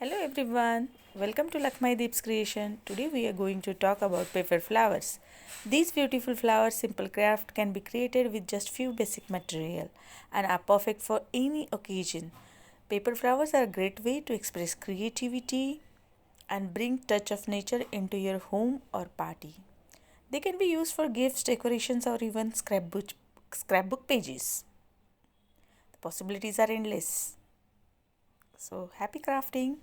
Hello everyone, welcome to Lakhmai Deep's creation. Today we are going to talk about paper flowers. These beautiful flowers simple craft can be created with just few basic material and are perfect for any occasion. Paper flowers are a great way to express creativity and bring touch of nature into your home or party. They can be used for gifts, decorations or even scrapbook pages. The possibilities are endless. So happy crafting!